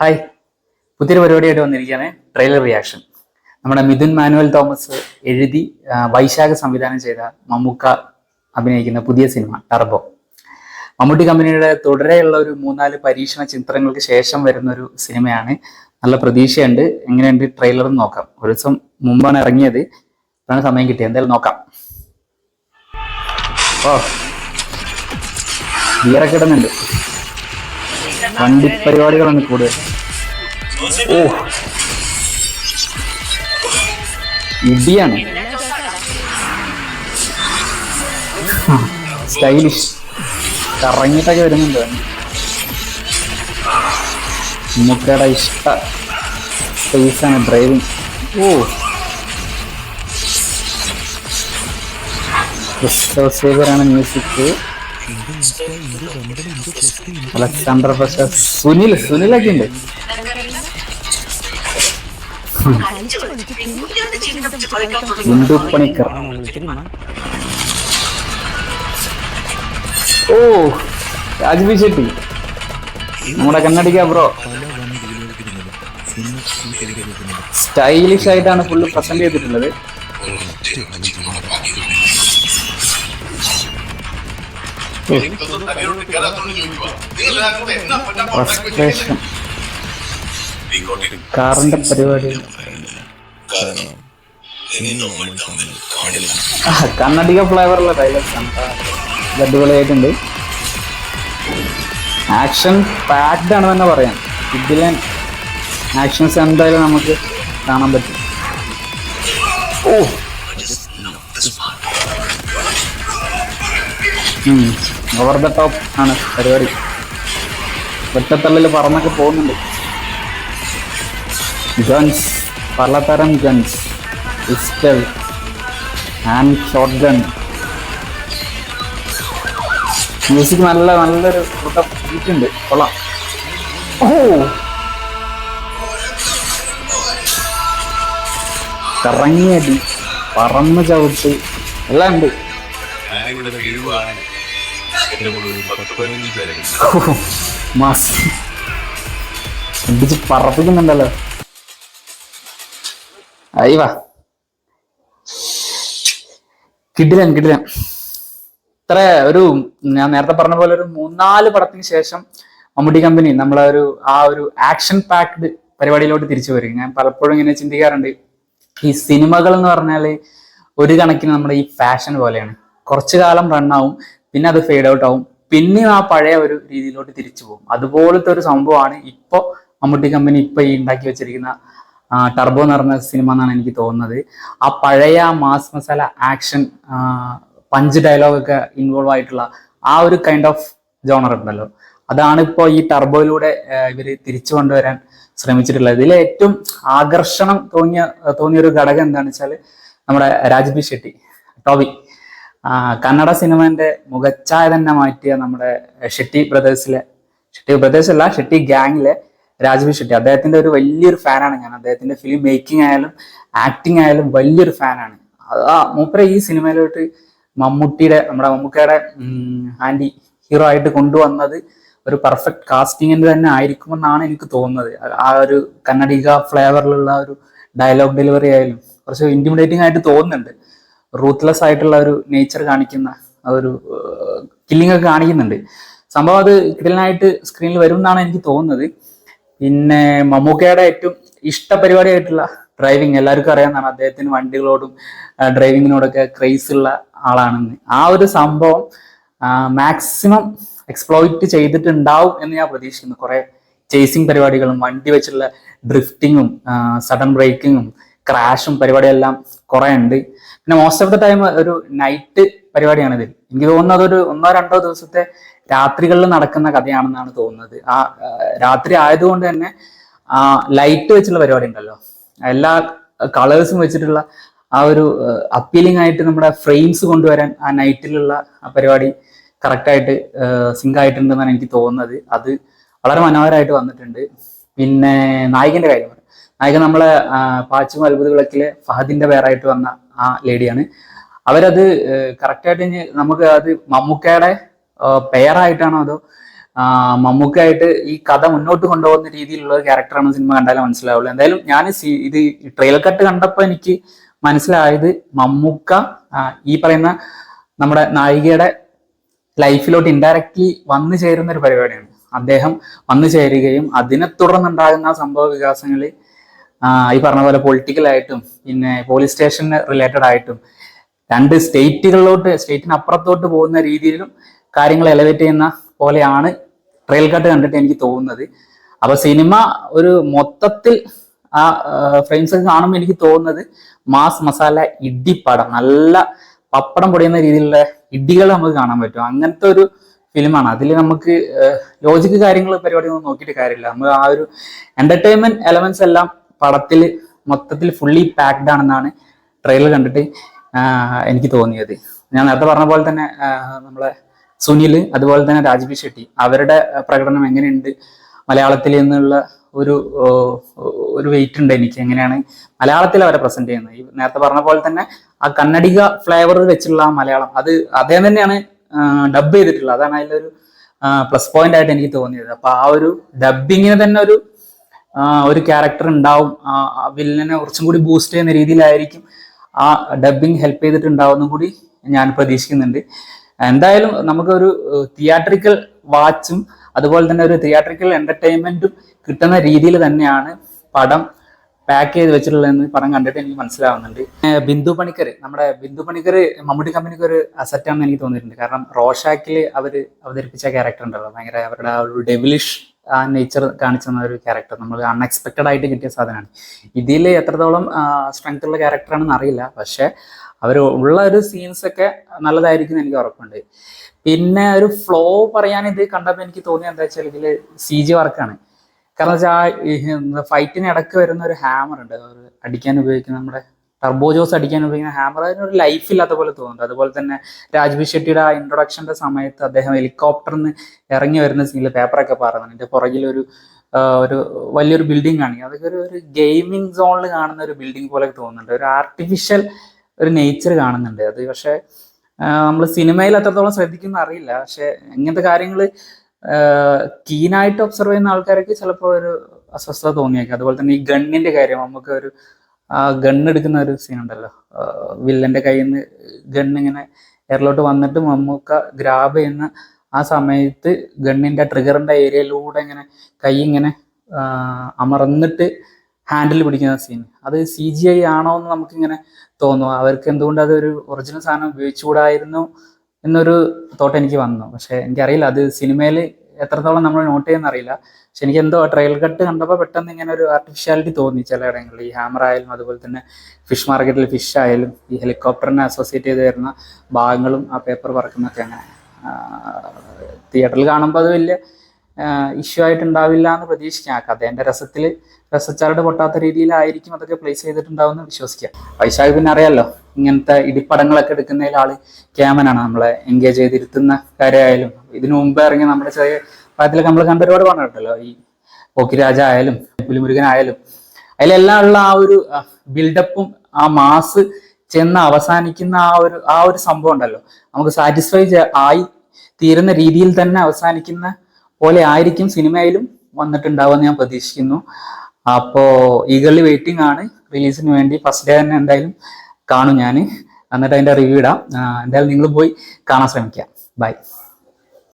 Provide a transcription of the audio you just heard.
Hi, പുതിയൊരു പരിപാടിയായിട്ട് വന്നിരിക്കുകയാണ്. Trailer reaction. നമ്മുടെ മിഥുൻ മാനുവൽ തോമസ് എഴുതി വൈശാഖ സംവിധാനം ചെയ്ത മമ്മൂക്ക അഭിനയിക്കുന്ന പുതിയ സിനിമ ടർബോ. മമ്മൂട്ടി കമ്പനിയുടെ തുടരെയുള്ള ഒരു 3-4 പരീക്ഷണ ചിത്രങ്ങൾക്ക് ശേഷം വരുന്ന ഒരു സിനിമയാണ്. നല്ല പ്രതീക്ഷയുണ്ട്. എങ്ങനെയുണ്ട് ട്രെയിലർ നോക്കാം. ഒരു ദിവസം മുമ്പാണ് ഇറങ്ങിയത്, അതാണ് സമയം കിട്ടിയത്. എന്തായാലും നോക്കാം. ഓ, ഗിയറൊക്കെ ഇടുന്നുണ്ട്. വണ്ടി പരിപാടികളാണ് കൂടുതൽ. ഓ, ഇടിയാണ്. സ്റ്റൈലിഷ് കറങ്ങിയിട്ടൊക്കെ വരുന്നുണ്ട്. നമുക്കടെ ഇഷ്ട സ്പേസാണ് ഡ്രൈവിങ്. ഓ, ക്രിസ്റ്റോസേവറാണ് മ്യൂസിക്. അലക്സാണ്ടർ പ്രസാദ്, സുനിലൊക്കെ ഉണ്ട്. പണിക്കർ. ഓ, രാജ്ബി ഷെട്ടി, നമ്മുടെ കന്നഡിക ബ്രോ. സ്റ്റൈലിഷ് ആയിട്ടാണ് ഫുള്ള് പ്രസന്റ് ചെയ്തിട്ടുള്ളത്. കാറിന്റെ പരിപാടി, കന്നഡിക ഫ്ലേവറുള്ള ഡയലോഗ്സ് ആണ്. അടിപൊളിയായിട്ടുണ്ട്. ആക്ഷൻ പാക്ഡ് ആണ് തന്നെ പറയാം. ഇതിലെ ആക്ഷൻസ് എന്തായാലും നമുക്ക് കാണാൻ പറ്റും. ഓ, ഓവർ ദ ടോപ്പ് ആണ് പരിപാടി. ഒറ്റത്തള്ളിൽ പറന്നൊക്കെ പോകുന്നുണ്ട്. ഗൺസ്, പലതരം guns, pistol, hand shot gun. Music നല്ലൊരു ബീറ്റുണ്ട്. കൊള്ളാം. ഓ, കറങ്ങിയടി, പറന്ന് ചവിട്ട് എല്ലാം ഉണ്ട്. അടിച്ച് പറപ്പിക്കുന്നുണ്ടല്ലോ. അയ്യവാ, കിടിലൻ. ഇത്ര ഒരു ഞാൻ നേരത്തെ പറഞ്ഞ പോലെ ഒരു 3-4 പടത്തിന് ശേഷം മമ്മൂട്ടി കമ്പനി നമ്മളെ ഒരു ആക്ഷൻ പാക്ഡ് പരിപാടിയിലോട്ട് തിരിച്ചു വരും. ഞാൻ പലപ്പോഴും ഇങ്ങനെ ചിന്തിക്കാറുണ്ട്, ഈ സിനിമകൾ എന്ന് പറഞ്ഞാല് ഒരു കണക്കിന് നമ്മുടെ ഈ ഫാഷൻ പോലെയാണ്. കുറച്ചു കാലം റണ്ണാവും, പിന്നെ അത് ഫെയ്ഡ് ഔട്ട് ആവും, പിന്നെ ആ പഴയ ഒരു രീതിയിലോട്ട് തിരിച്ചു പോകും. അതുപോലത്തെ ഒരു സംഭവമാണ് ഇപ്പൊ മമ്മൂട്ടി കമ്പനി ഇപ്പൊ ഈ ഉണ്ടാക്കി വെച്ചിരിക്കുന്ന ടർബോ എന്ന് പറഞ്ഞ സിനിമ എന്നാണ് എനിക്ക് തോന്നുന്നത്. ആ പഴയ മാസ് മസാല ആക്ഷൻ പഞ്ച് ഡയലോഗൊക്കെ ഇൻവോൾവ് ആയിട്ടുള്ള ആ ഒരു കൈൻഡ് ഓഫ് ജോണർ ഉണ്ടല്ലോ, അതാണ് ഇപ്പോൾ ഈ ടർബോയിലൂടെ ഇവര് തിരിച്ചു കൊണ്ടുവരാൻ ശ്രമിച്ചിട്ടുള്ളത്. ഇതിലെ ഏറ്റവും ആകർഷണം തോന്നിയ ഒരു ഘടകം എന്താണെന്ന് വെച്ചാൽ നമ്മുടെ രാജ്ബി ഷെട്ടി, ടോബി. കന്നഡ സിനിമന്റെ മുഖച്ഛായ തന്നെ മാറ്റിയ നമ്മുടെ ഷെട്ടി ഗാങ്ങിലെ രാജ്ബി ഷെട്ടി. അദ്ദേഹത്തിന്റെ ഒരു വലിയൊരു ഫാനാണ് ഞാൻ. അദ്ദേഹത്തിന്റെ ഫിലിം മേക്കിംഗ് ആയാലും ആക്ടിങ് ആയാലും വലിയൊരു ഫാനാണ്. മൂപ്പരെ ഈ സിനിമയിലോട്ട് നമ്മുടെ മമ്മൂക്കയുടെ ആന്റി ഹീറോ ആയിട്ട് കൊണ്ടുവന്നത് ഒരു പെർഫെക്റ്റ് കാസ്റ്റിംഗിന് തന്നെ ആയിരിക്കുമെന്നാണ് എനിക്ക് തോന്നുന്നത്. ആ ഒരു കന്നഡിക ഫ്ലേവറിലുള്ള ഒരു ഡയലോഗ് ഡെലിവറി ആയാലും കുറച്ച് ഇന്റിമിഡേറ്റിംഗ് ആയിട്ട് തോന്നുന്നുണ്ട്. റൂത്ത്ലെസ് ആയിട്ടുള്ള ഒരു നേച്ചർ കാണിക്കുന്ന ഒരു കില്ലിംഗ് ഒക്കെ കാണിക്കുന്നുണ്ട്. സംഭവം അത് കിടലിനായിട്ട് സ്ക്രീനിൽ വരും എന്നാണ് എനിക്ക് തോന്നുന്നത്. പിന്നെ മമ്മൂക്കയുടെ ഏറ്റവും ഇഷ്ട പരിപാടിയായിട്ടുള്ള ഡ്രൈവിങ്, എല്ലാവർക്കും അറിയാവുന്നതാണ്. അദ്ദേഹത്തിന് വണ്ടികളോടും ഡ്രൈവിങ്ങിനോടൊക്കെ ക്രേസ് ഉള്ള ആളാണെന്ന്. ആ ഒരു സംഭവം മാക്സിമം എക്സ്പ്ലോയിറ്റ് ചെയ്തിട്ടുണ്ടാവും എന്ന് ഞാൻ പ്രതീക്ഷിക്കുന്നു. കുറെ ചേസിങ് പരിപാടികളും വണ്ടി വെച്ചുള്ള ഡ്രിഫ്റ്റിങ്ങും സഡൻ ബ്രേക്കിങ്ങും ക്രാഷും പരിപാടിയെല്ലാം കുറെ ഉണ്ട്. പിന്നെ മോസ്റ്റ് ഓഫ് ദ ടൈം ഒരു നൈറ്റ് പരിപാടിയാണിത്. എനിക്ക് തോന്നുന്നത് അതൊരു 1-2 ദിവസത്തെ രാത്രികളിൽ നടക്കുന്ന കഥയാണെന്നാണ് തോന്നുന്നത്. ആ രാത്രി ആയതുകൊണ്ട് തന്നെ ലൈറ്റ് വെച്ചുള്ള പരിപാടി ഉണ്ടല്ലോ, എല്ലാ കളേഴ്സും വെച്ചിട്ടുള്ള ആ ഒരു അപ്പീലിംഗ് ആയിട്ട് നമ്മുടെ ഫ്രെയിംസ് കൊണ്ടുവരാൻ ആ നൈറ്റിലുള്ള ആ പരിപാടി കറക്റ്റായിട്ട് സിങ്ക് ആയിട്ടുണ്ടെന്നാണ് എനിക്ക് തോന്നുന്നത്. അത് വളരെ മനോഹരമായിട്ട് വന്നിട്ടുണ്ട്. പിന്നെ നായികന്റെ കാര്യം, നായിക നമ്മളെ പാച്ചും അത്ഭുത വിളക്കിലെ ഫഹദിന്റെ പേരായിട്ട് വന്ന ആ ലേഡിയാണ്. അവരത് കറക്റ്റായിട്ട് നമുക്ക് അത് മമ്മൂക്കയുടെ പെയറായിട്ടാണോ അതോ മമ്മൂക്കായിട്ട് ഈ കഥ മുന്നോട്ട് കൊണ്ടുപോകുന്ന രീതിയിലുള്ള ഒരു ക്യാരക്ടറാണ് സിനിമ കണ്ടാലേ മനസ്സിലാവുള്ളൂ. എന്തായാലും ഞാൻ ഇത് ട്രെയിലർ കട്ട് കണ്ടപ്പോൾ എനിക്ക് മനസ്സിലായത് മമ്മൂക്ക ഈ പറയുന്ന നമ്മുടെ നായികയുടെ ലൈഫിലോട്ട് ഇൻഡയറക്റ്റ്ലി വന്നു ചേരുന്ന ഒരു പരിപാടിയാണ്. അദ്ദേഹം വന്നു ചേരുകയും അതിനെ തുടർന്നുണ്ടാകുന്ന സംഭവ വികാസങ്ങൾ ഈ പറഞ്ഞ പോലെ പൊളിറ്റിക്കലായിട്ടും പിന്നെ പോലീസ് സ്റ്റേഷന് റിലേറ്റഡ് ആയിട്ടും രണ്ട് സ്റ്റേറ്റിന് അപ്പുറത്തോട്ട് പോകുന്ന രീതിയിലും കാര്യങ്ങൾ എലവേറ്റ് ചെയ്യുന്ന പോലെയാണ് ട്രെയിൽ കട്ട് കണ്ടിട്ട് എനിക്ക് തോന്നുന്നത്. അപ്പൊ സിനിമ ഒരു മൊത്തത്തിൽ ആ ഫ്രെയിംസ് ഒക്കെ കാണുമ്പോൾ എനിക്ക് തോന്നുന്നത് മാസ് മസാല ഇടിപ്പടം, നല്ല പപ്പടം പൊടിയുന്ന രീതിയിലുള്ള ഇടികൾ നമുക്ക് കാണാൻ പറ്റും. അങ്ങനത്തെ ഒരു ഫിലിമാണ്. അതിൽ നമുക്ക് ലോജിക്ക് കാര്യങ്ങൾ പരിപാടിയൊന്നും നോക്കിയിട്ട് കാര്യമില്ല. നമ്മൾ ആ ഒരു എന്റർടൈൻമെന്റ് എലമെന്റ്സ് എല്ലാം പടത്തിൽ മൊത്തത്തിൽ ഫുള്ളി പാക്ഡ് ആണെന്നാണ് ട്രെയിലർ കണ്ടിട്ട് എനിക്ക് തോന്നിയത്. ഞാൻ നേരത്തെ പറഞ്ഞ പോലെ തന്നെ നമ്മളെ സുനിൽ അതുപോലെ തന്നെ രാജ്ബി ഷെട്ടി അവരുടെ പ്രകടനം എങ്ങനെയുണ്ട് മലയാളത്തിൽ എന്നുള്ള ഒരു വെയിറ്റ് ഉണ്ട് എനിക്ക്. എങ്ങനെയാണ് മലയാളത്തിൽ അവരെ പ്രസന്റ് ചെയ്യുന്നത്, ഈ നേരത്തെ പറഞ്ഞ പോലെ തന്നെ ആ കന്നഡിക ഫ്ലേവർ വെച്ചുള്ള ആ മലയാളം അത് അദ്ദേഹം തന്നെയാണ് ഡബ് ചെയ്തിട്ടുള്ളത്. അതാണ് അതിലൊരു പ്ലസ് പോയിന്റ് ആയിട്ട് എനിക്ക് തോന്നിയത്. അപ്പൊ ആ ഒരു ഡബിങ്ങിന് തന്നെ ഒരു ക്യാരക്ടർ ഉണ്ടാവും, വില്ലനെ കുറച്ചും കൂടി ബൂസ്റ്റ് ചെയ്യുന്ന രീതിയിലായിരിക്കും ആ ഡബിങ് ഹെൽപ്പ് ചെയ്തിട്ടുണ്ടാവുമെന്നും കൂടി ഞാൻ പ്രതീക്ഷിക്കുന്നുണ്ട്. എന്തായാലും നമുക്കൊരു തിയേറ്ററിക്കൽ വാച്ചും അതുപോലെ തന്നെ ഒരു തിയേറ്ററിക്കൽ എന്റർടൈൻമെന്റും കിട്ടുന്ന രീതിയിൽ തന്നെയാണ് പടം പാക്ക് ചെയ്ത് വെച്ചിട്ടുള്ളതെന്ന് പടം കണ്ടിട്ട് എനിക്ക് മനസ്സിലാവുന്നുണ്ട്. ബിന്ദു പണിക്കർ, നമ്മുടെ ബിന്ദു പണിക്കർ മമ്മൂട്ടി കമ്പനിക്ക് ഒരു അസറ്റാണെന്ന് എനിക്ക് തോന്നിയിട്ടുണ്ട്. കാരണം റോഷാക്കിൽ അവർ അവതരിപ്പിച്ച ക്യാരക്ടർ ഉണ്ടല്ലോ, ഭയങ്കര അവരുടെ ആ ഒരു ഡെവിലിഷ് ആ നേച്ചർ കാണിച്ചെന്ന ഒരു ക്യാരക്ടർ നമ്മൾ അൺഎക്സ്പെക്റ്റഡ് ആയിട്ട് കിട്ടിയ സാധനമാണ്. ഇതിൽ എത്രത്തോളം സ്ട്രെങ്ത് ഉള്ള ക്യാരക്ടറാണെന്ന് അറിയില്ല, പക്ഷെ അവർ ഉള്ള ഒരു സീൻസ് ഒക്കെ നല്ലതായിരിക്കും എനിക്ക് ഉറപ്പുണ്ട്. പിന്നെ ഒരു ഫ്ലോ പറയാൻ ഇത് കണ്ടപ്പോൾ എനിക്ക് തോന്നിയത് എന്താ വെച്ചാൽ ഇതിൽ CG വർക്കാണ്. കാരണം വെച്ചാൽ ഫൈറ്റിന് ഇടയ്ക്ക് വരുന്ന ഒരു ഹാമർ ഉണ്ട്, ഒരു അടിക്കാൻ ഉപയോഗിക്കുന്ന നമ്മുടെ ടർബോ ജോസ് അടിക്കാൻ ഉപയോഗിക്കുന്ന ഹാമർ, അതിനൊരു ലൈഫ് ഇല്ലാത്ത പോലെ തോന്നുന്നുണ്ട്. അതുപോലെ തന്നെ രാജ്ബി ഷെട്ടിയുടെ ആ ഇൻട്രൊഡക്ഷന്റെ സമയത്ത് അദ്ദേഹം ഹെലികോപ്റ്ററിൽ നിന്ന് ഇറങ്ങി വരുന്ന സീനിൽ പേപ്പറൊക്കെ പറയുന്നുണ്ട്. എൻ്റെ പുറകിൽ ഒരു വലിയൊരു ബിൽഡിംഗ് ആണ്, അതൊക്കെ ഒരു ഗെയിമിംഗ് സോണിൽ കാണുന്ന ഒരു ബിൽഡിംഗ് പോലെ തോന്നുന്നുണ്ട്. ഒരു ആർട്ടിഫിഷ്യൽ ഒരു നേച്ചർ കാണുന്നുണ്ട്. അത് പക്ഷെ നമ്മൾ സിനിമയിൽ എത്രത്തോളം ശ്രദ്ധിക്കുന്ന അറിയില്ല. പക്ഷെ ഇങ്ങനത്തെ കാര്യങ്ങൾ കീനായിട്ട് ഒബ്സർവ് ചെയ്യുന്ന ആൾക്കാർക്ക് ചിലപ്പോൾ ഒരു അസ്വസ്ഥത തോന്നിയേക്കാം. അതുപോലെ തന്നെ ഈ ഗണ്ണിന്റെ കാര്യം, നമുക്ക് ഒരു ഗണ്ണെടുക്കുന്ന ഒരു സീൻ ഉണ്ടല്ലോ, വില്ലന്റെ കയ്യിൽ നിന്ന് ഗണ്ണിങ്ങനെ എയറിലോട്ട് വന്നിട്ട് മമ്മൂക്ക ഗ്രാബ് ചെയ്യുന്ന ആ സമയത്ത് ഗണ്ണിന്റെ ട്രിഗറിന്റെ ഏരിയയിലൂടെ ഇങ്ങനെ കൈ ഇങ്ങനെ അമർന്നിട്ട് ഹാൻഡിൽ പിടിക്കുന്ന സീൻ, അത് CGI ആണോ എന്ന് നമുക്കിങ്ങനെ തോന്നും. അവർക്ക് എന്തുകൊണ്ട് അതൊരു ഒറിജിനൽ സാധനം ഉപയോഗിച്ചുകൂടായിരുന്നു എന്നൊരു തോട്ട് എനിക്ക് വന്നു. പക്ഷെ എനിക്കറിയില്ല അത് സിനിമയിൽ എത്രത്തോളം നമ്മൾ നോട്ട് ചെയ്യുന്ന അറിയില്ല. പക്ഷെ എനിക്ക് എന്തോ ട്രെയിലർ കട്ട് കണ്ടപ്പോൾ പെട്ടെന്ന് ഇങ്ങനെ ഒരു ആർട്ടിഫിഷ്യാലിറ്റി തോന്നി ചില ഇടങ്ങളിൽ. ഈ ഹാമർ ആയാലും അതുപോലെ തന്നെ ഫിഷ് മാർക്കറ്റിൽ ഫിഷ് ആയാലും ഈ ഹെലികോപ്റ്ററിനെ അസോസിയേറ്റ് ചെയ്ത് വരുന്ന ഭാഗങ്ങളും ആ പേപ്പർ പറക്കുന്നൊക്കെ അങ്ങനെ തിയേറ്ററിൽ കാണുമ്പോൾ അത് വലിയ ഇഷ്യൂ ആയിട്ടുണ്ടാവില്ല എന്ന് പ്രതീക്ഷിക്കാം. ആ കഥേൻ്റെ രസച്ചാരുടെ പൊട്ടാത്ത രീതിയിലായിരിക്കും അതൊക്കെ പ്ലേസ് ചെയ്തിട്ടുണ്ടാവുമെന്ന് വിശ്വസിക്കാം. വൈശാഖ് പിന്നെ അറിയാമല്ലോ, ഇങ്ങനത്തെ ഇടിപ്പടങ്ങളൊക്കെ എടുക്കുന്നതിൽ ആള് ക്യാമനാണ്. നമ്മളെ എൻഗേജ് ചെയ്തിരുത്തുന്ന കാര്യമായാലും ഇതിനു മുമ്പ് ഇറങ്ങി നമ്മുടെ ചെറിയ പ്രായത്തിലൊക്കെ നമ്മൾ കണ്ട ഒരുപാട് പടം ഉണ്ടല്ലോ, ഈ പോക്കിരാജ ആയാലും പുലിമുരുകൻ ആയാലും, അതിലെല്ലാം ഉള്ള ആ ഒരു ബിൽഡപ്പും ആ മാസ് ചെന്ന് അവസാനിക്കുന്ന ആ ഒരു സംഭവം ഉണ്ടല്ലോ, നമുക്ക് സാറ്റിസ്ഫൈ ആയി തീരുന്ന രീതിയിൽ തന്നെ അവസാനിക്കുന്ന പോലെ ആയിരിക്കും സിനിമയിലും വന്നിട്ടുണ്ടാവുമെന്ന് ഞാൻ പ്രതീക്ഷിക്കുന്നു. അപ്പോ ഈഗർലി വെയിറ്റിംഗ് ആണ് റിലീസിന് വേണ്ടി. ഫസ്റ്റ് ഡേ തന്നെ എന്തായാലും കാണും ഞാൻ, എന്നിട്ട് അതിന്റെ റിവ്യൂ ഇടാം. എന്തായാലും നിങ്ങൾ പോയി കാണാൻ ശ്രമിക്കുക. ബൈ.